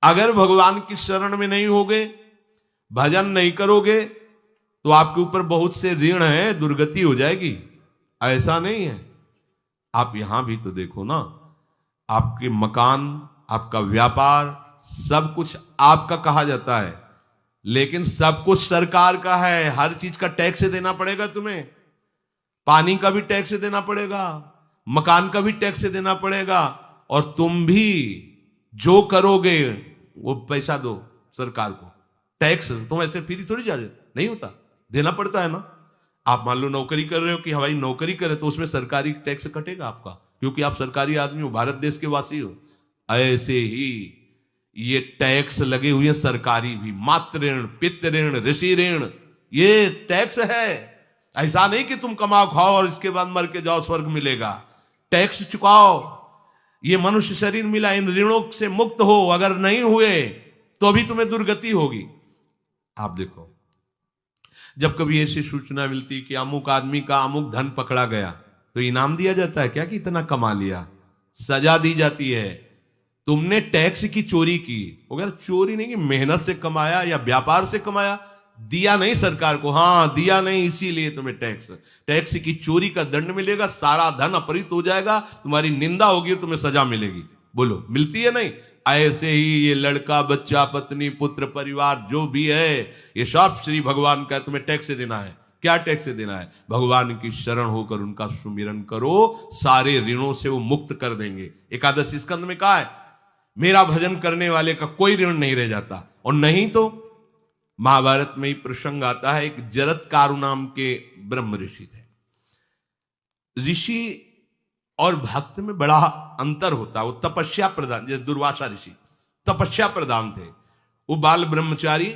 अगर भगवान की शरण में नहीं होगे, भजन नहीं करोगे, तो आपके ऊपर बहुत से ऋण है, दुर्गति हो जाएगी। ऐसा नहीं है। आप यहां भी तो देखो ना, आपके मकान, आपका व्यापार, सब कुछ आपका कहा जाता है, लेकिन सब कुछ सरकार का है। हर चीज का टैक्स देना पड़ेगा तुम्हें। पानी का भी टैक्स देना पड़ेगा, मकान का भी टैक्स देना पड़ेगा, और तुम भी जो करोगे वो पैसा दो सरकार को। टैक्स तुम ऐसे फ्री थोड़ी जा नहीं होता, देना पड़ता है ना। आप मान लो नौकरी कर रहे हो कि हमारी नौकरी करे, तो उसमें सरकारी टैक्स कटेगा आपका, क्योंकि आप सरकारी आदमी हो, भारत देश के वासी हो। ऐसे ही ये टैक्स लगे हुए हैं सरकारी भी, मातृ ऋण, पितृ ऋण, ऋषि ऋण, ये टैक्स है। ऐसा नहीं कि तुम कमाओ खाओ और इसके बाद मर के जाओ स्वर्ग मिलेगा। टैक्स चुकाओ। ये मनुष्य शरीर मिला, इन ऋणों से मुक्त हो। अगर नहीं हुए तो भी तुम्हें दुर्गति होगी। आप देखो, जब कभी ऐसी सूचना मिलती कि अमुक आदमी का अमुक धन पकड़ा गया, तो इनाम दिया जाता है क्या कि इतना कमा लिया? सजा दी जाती है। तुमने टैक्स की चोरी की, अगर चोरी नहीं की, मेहनत से कमाया या व्यापार से कमाया, दिया नहीं सरकार को, हाँ दिया नहीं, इसीलिए तुम्हें टैक्स की चोरी का दंड मिलेगा। सारा धन अपहृत हो जाएगा, तुम्हारी निंदा होगी, तुम्हें सजा मिलेगी। बोलो मिलती है नहीं? ऐसे ही ये लड़का, बच्चा, पत्नी, पुत्र, परिवार जो भी है, ये सब श्री भगवान का तुम्हें टैक्स देना है। क्या टैक्स देना है? भगवान की शरण होकर उनका सुमिरन करो, सारे ऋणों से वो मुक्त कर देंगे। एकादशी स्कंद में कहा है, मेरा भजन करने वाले का कोई ऋण नहीं रह जाता। और नहीं तो महाभारत में ही प्रसंग आता है, एक जरत्कारु नाम के ब्रह्म ऋषि थे। ऋषि और भक्त में बड़ा अंतर होता है। वो तपस्या प्रधान, जैसे दुर्वासा ऋषि तपस्या प्रधान थे, वो बाल ब्रह्मचारी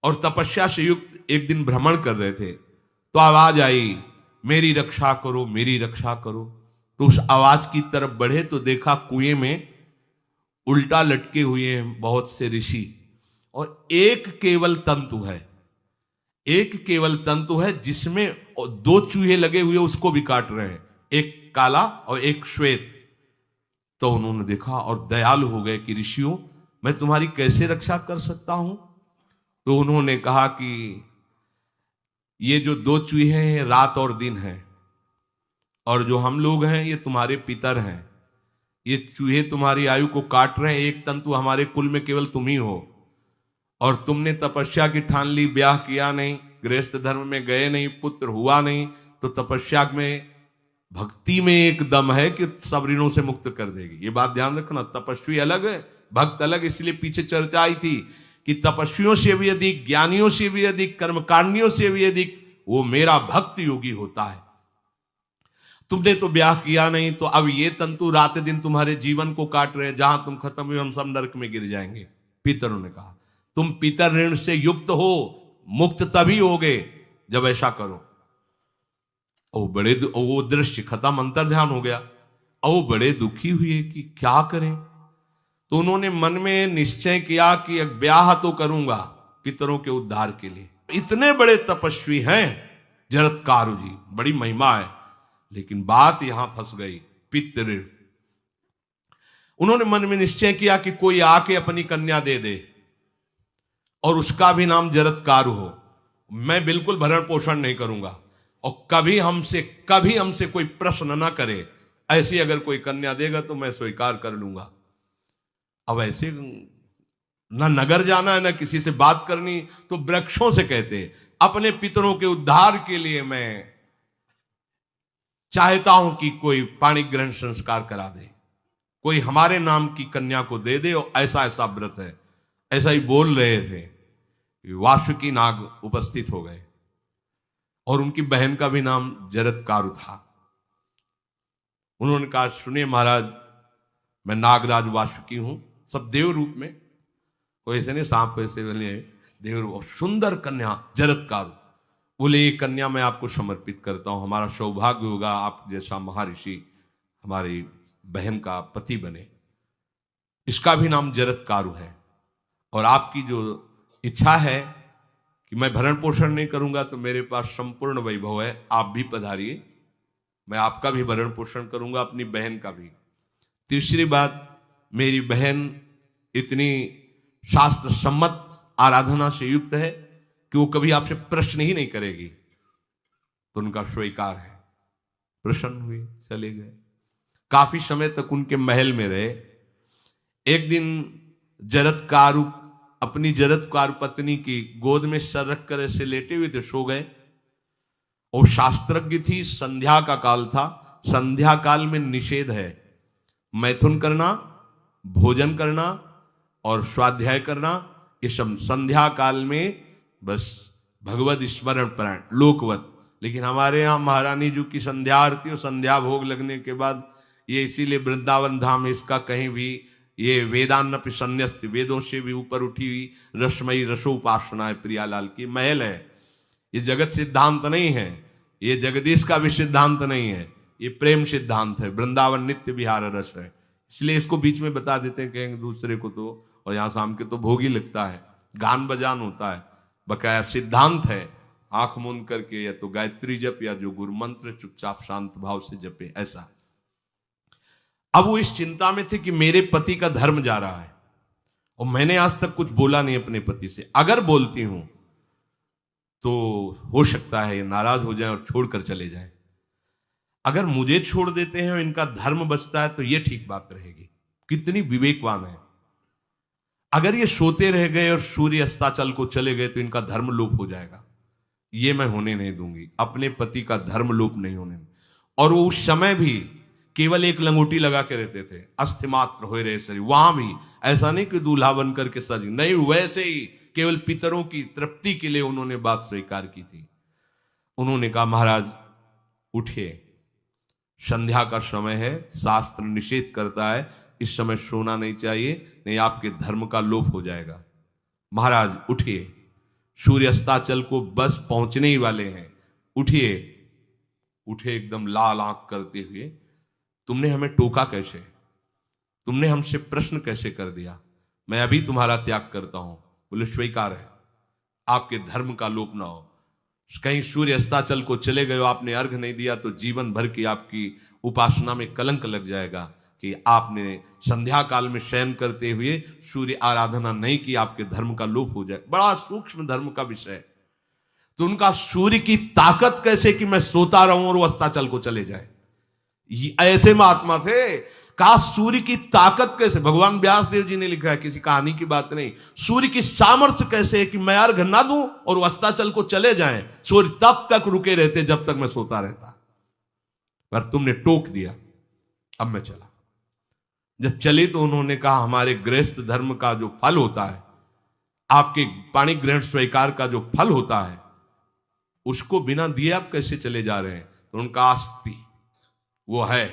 और तपस्या से युक्त एक दिन भ्रमण कर रहे थे, तो आवाज आई, मेरी रक्षा करो, मेरी रक्षा करो। तो उस आवाज की तरफ बढ़े तो देखा कुएं में उल्टा लटके हुए हैं बहुत से ऋषि, और एक केवल तंतु है, एक केवल तंतु है जिसमें दो चूहे लगे हुए उसको भी काट रहे हैं, एक काला और एक श्वेत। तो उन्होंने देखा और दयालु हो गए कि ऋषियों, मैं तुम्हारी कैसे रक्षा कर सकता हूं? तो उन्होंने कहा कि ये जो दो चूहे हैं रात और दिन हैं, और जो हम लोग हैं ये तुम्हारे पितर हैं। ये चूहे तुम्हारी आयु को काट रहे हैं, एक तंतु हमारे कुल में केवल तुम ही हो, और तुमने तपस्या की ठान ली, ब्याह किया नहीं, गृहस्थ धर्म में गए नहीं, पुत्र हुआ नहीं, तो तपस्या में, भक्ति में एक दम है कि सब ऋणों से मुक्त कर देगी। ये बात ध्यान रखना। तपस्वी अलग है, भक्त अलग। इसलिए पीछे चर्चा आई थी कि तपस्वियों से भी अधिक, ज्ञानियों से भी अधिक, कर्मकांडियों से भी अधिक वो मेरा भक्त योगी होता है। तुमने तो ब्याह किया नहीं, तो अब ये तंतु रात दिन तुम्हारे जीवन को काट रहे हैं, जहां तुम खत्म हुए हम सब नरक में गिर जाएंगे। पितरों ने कहा, तुम पितर ऋण से युक्त हो, मुक्त तभी होगे जब ऐसा करो। और बड़े वो दृश्य खत्म, अंतर ध्यान हो गया। और वो बड़े दुखी हुए कि क्या करें। तो उन्होंने मन में निश्चय किया कि ब्याह तो करूंगा पितरों के उद्धार के लिए। इतने बड़े तपस्वी हैं जरत्कारु जी, बड़ी महिमा है, लेकिन बात यहां फंस गई, पितृ ऋण। उन्होंने मन में निश्चय किया कि कोई आके अपनी कन्या दे दे और उसका भी नाम जरत्कारु हो। मैं बिल्कुल भरण पोषण नहीं करूंगा, और कभी हमसे कोई प्रश्न ना करे। ऐसी अगर कोई कन्या देगा तो मैं स्वीकार कर लूंगा। अब ऐसे ना नगर जाना है, ना किसी से बात करनी, तो वृक्षों से कहते अपने पितरों के उद्धार के लिए मैं चाहता हूं कि कोई पाणी ग्रहण संस्कार करा दे, कोई हमारे नाम की कन्या को दे दे, और ऐसा ऐसा व्रत है। ऐसा ही बोल रहे थे, वासुकी नाग उपस्थित हो गए, और उनकी बहन का भी नाम जरत्कारु था। उन्होंने कहा, सुनिए महाराज, मैं नागराज वासुकी हूं, सब देव रूप में, कोई ऐसे नहीं सांप वैसे बने, देव रूप, और सुंदर कन्या जरत्कारु। बोले, ये कन्या मैं आपको समर्पित करता हूं, हमारा सौभाग्य होगा आप जैसा महर्षि हमारी बहन का पति बने। इसका भी नाम जरत्कारु है, और आपकी जो इच्छा है कि मैं भरण पोषण नहीं करूंगा, तो मेरे पास संपूर्ण वैभव है, आप भी पधारिए, मैं आपका भी भरण पोषण करूंगा, अपनी बहन का भी। तीसरी बात, मेरी बहन इतनी शास्त्र सम्मत आराधना से युक्त है कि वो कभी आपसे प्रश्न ही नहीं करेगी, तो उनका स्वीकार है। प्रसन्न हुए, चले गए। काफी समय तक उनके महल में रहे। एक दिन जरत्कारु अपनी जरत्कारु पत्नी की गोद में सर रख कर ऐसे लेटे हुए थे, सो गए। और शास्त्रज्ञ थी, संध्या का काल था। संध्या काल में निषेध है मैथुन करना, भोजन करना और स्वाध्याय करना। ये सब संध्या काल में बस भगवत स्मरण परायण लोकवत। लेकिन हमारे यहाँ महारानी जी की संध्या आरती और संध्या भोग लगने के बाद ये इसीलिए वृंदावन धाम इसका कहीं भी ये वेदान्नपि संन्यस्त, वेदों से भी ऊपर उठी हुई रसमयी रसोपासना है। प्रियालाल की महल है। ये जगत सिद्धांत नहीं है, ये जगदीश का भी सिद्धांत नहीं है, ये प्रेम सिद्धांत है। वृंदावन नित्य विहार रस है, इसलिए इसको बीच में बता देते हैं कहेंगे दूसरे को तो। और यहाँ शाम के तो भोग ही लगता है, गान बजान होता है, बकाया सिद्धांत है। आंख मूंद करके या तो गायत्री जप या जो गुरु मंत्र चुपचाप शांत भाव से जपे, ऐसा। अब वो इस चिंता में थे कि मेरे पति का धर्म जा रहा है और मैंने आज तक कुछ बोला नहीं अपने पति से। अगर बोलती हूं तो हो सकता है ये नाराज हो जाए और छोड़कर चले जाए। अगर मुझे छोड़ देते हैं और इनका धर्म बचता है तो ये ठीक बात रहेगी। कितनी विवेकवान है। अगर ये सोते रह गए और सूर्य अस्ताचल को चले गए तो इनका धर्म लोप हो जाएगा। ये मैं होने नहीं दूंगी, अपने पति का धर्म लोप नहीं होने दूंगी। और वो उस समय भी केवल एक लंगोटी लगा के रहते थे, अस्थिमात्र हो रहे शरीर। वहां भी ऐसा नहीं कि दूल्हा बन करके सज, नहीं, वैसे ही केवल पितरों की तृप्ति के लिए उन्होंने बात स्वीकार की थी। उन्होंने कहा महाराज उठिए, संध्या का समय है, शास्त्र निषेध करता है इस समय सोना नहीं चाहिए, नहीं आपके धर्म का लोप हो जाएगा। महाराज उठिए, सूर्य अस्ताचल को बस पहुंचने ही वाले हैं, उठिए। उठे एकदम लाल आंख करते हुए, तुमने हमें टोका कैसे, तुमने हमसे प्रश्न कैसे कर दिया, मैं अभी तुम्हारा त्याग करता हूं। बोले स्वीकार है, आपके धर्म का लोप ना हो। कहीं सूर्य अस्ताचल को चले गए, आपने अर्घ नहीं दिया तो जीवन भर की आपकी उपासना में कलंक लग जाएगा कि आपने संध्या काल में शयन करते हुए सूर्य आराधना नहीं की, आपके धर्म का लोप हो जाए। बड़ा सूक्ष्म धर्म का विषय। तो उनका सूर्य की ताकत कैसे कि मैं सोता रहूं और वो अस्ताचल को चले जाए, ऐसे महात्मा थे। का सूर्य की ताकत कैसे, भगवान व्यास देव जी ने लिखा है, किसी कहानी की बात नहीं। सूर्य की सामर्थ्य कैसे है कि मैं अर्घ ना दूं और वो अस्ताचल को चले जाएं, सूर्य तब तक रुके रहते जब तक मैं सोता रहता। पर तुमने टोक दिया, अब मैं चला। जब चले तो उन्होंने कहा हमारे गृहस्थ धर्म का जो फल होता है, आपके पाणी ग्रहण स्वीकार का जो फल होता है, उसको बिना दिए आप कैसे चले जा रहे हैं। तो उनका आस्ति वो है,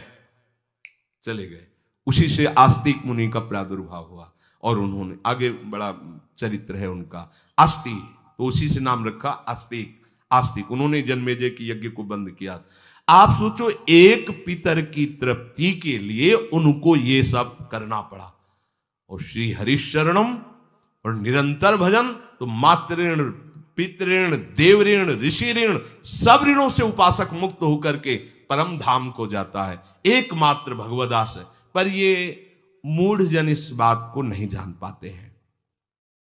चले गए। उसी से आस्तिक मुनि का प्रादुर्भाव हुआ और उन्होंने आगे बड़ा चरित्र है उनका, आस्ति, तो उसी से नाम रखा आस्तिक। आस्तिक उन्होंने जन्मेजय की यज्ञ को बंद किया। आप सोचो, एक पितर की तृप्ति के लिए उनको ये सब करना पड़ा। और श्री हरिशरणम और निरंतर भजन, तो मातृण पितृण देवऋण ऋषि ऋण सब ऋणों से उपासक मुक्त होकर के परम धाम को जाता है, एकमात्र भगवदास है। पर ये मूढ़ जन इस बात को नहीं जान पाते हैं।